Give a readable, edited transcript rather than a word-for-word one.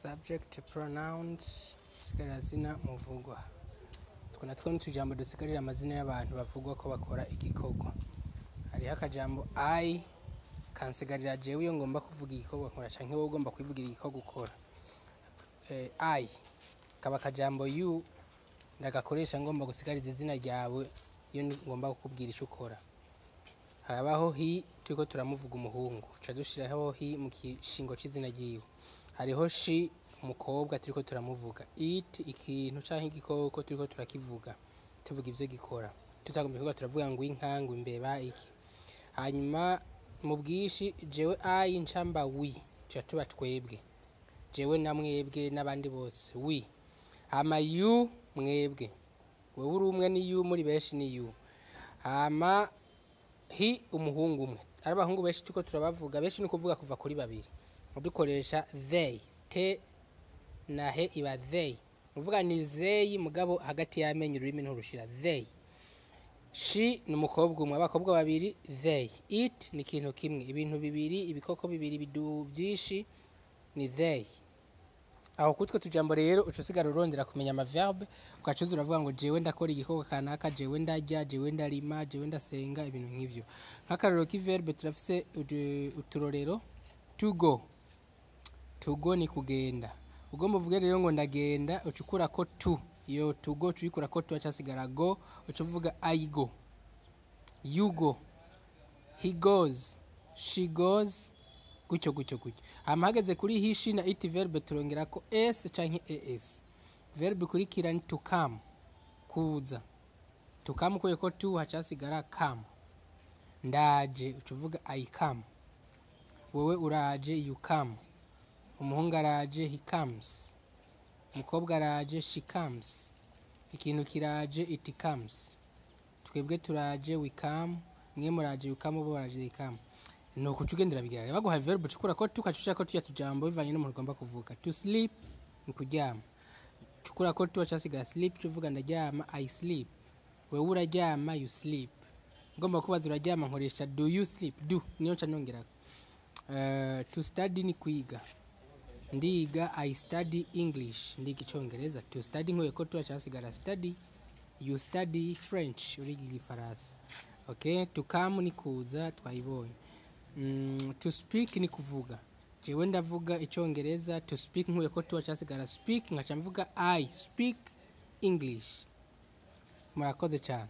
subject pronouns sigara zina muvugwa. Natwo n'utujambo dusigarira amazina y'abantu bavugwa ko bakora igikorwa. Hari akajambo I kansigarira jewe iyo ngomba kuvuga igikorwa nkora canke wowe ugomba kwivugira igikorwa ukora. I kaba akajambo you ndagakoresha ngomba gusigariza izina ryawe iyo ngomba kukubwira ico ukora. Habaho he turiko turamuvuga umuhungu ca dushiraho he mu kishingo c'izina ryiwe. Hariho she umukobwa turiko turamuvuga. It ikintu canke igikoko turiko turakivuga tuvuga ivyo gikora. Tutagomba kuvuga turavuga ngo inkangu imbeba iki. Hanyuma mu bwishi jewe I ncamba we tuba twebwe. Jewe na mwebwe n'abandi bose we. Hama you mwebwe. Wewe uri umwe ni you muri benshi ni you. Hama he umuhungu umwe. Ari abahungu benshi tuko turabavuga benshi ni kuvuga kuva kuri babiri. Dukoresha they te na he iba they. Uvuga ni they mugabo hagati y'amenyo ururimi nturushira they. She ni umukobwa umwe abakobwa babiri they. It ni ikintu kimwe ibintu bibiri ibikoko bibiri bidu vyinshi ni they. Aho kutwe tujambo rero ucusigara urondera kumenya ama verbe ukacuza uravuga ngo jewe ndakora igikoko kanaka jewe ndarya jewe ndarima jewe ndasenga ibintu nk'ivyo. Nk'akarero k'iverbe turafise uturorero to go. To go ni kugenda. Ugomba uvuge rero ngo ndagenda ucukura ko to. Iyo to go tuyikura ko to acasigara go ucuvuga I go. You go. He goes. She goes. Gutyo. Hageze kuri he she na it verbe turongera ko s canke es. Verbe kurikira ni to come. Kuza. To come kuye ko to hacasigara come. Ndaje ucuvuga I come. Wewe uraje you come. Umuhungu araje he comes. Umukobwa araje she comes. Ikintu kiraje it comes. Twebwe turaje we come. Mwe muraje you come bo baraje they come. No kucugendera bigira. Baguha verbe cukura ko tukacuca ko tuya tujambo bivanye n'umuntu ugomba kuvuga. To sleep ni kuryama. Cukura ko tuwa cyasiga sleep tuvuga ndaryama I sleep. Wewe uraryama you sleep. Ngomba kubaza uraryama nkoresha do you sleep do niyo nca nongera. To study ni kwiga. Ndiga I study English ndiga Icongereza. To study nkoye ko tuwa cyasigara study you study French uriga Igifaransa. Okay, to come ni kuza twayibonye. To speak ni kuvuga. Jewe ndavuga Icongereza. To speak nkuye ko tuwa cyasigara speak ngaca mvuga I speak English. Murakoze cyane.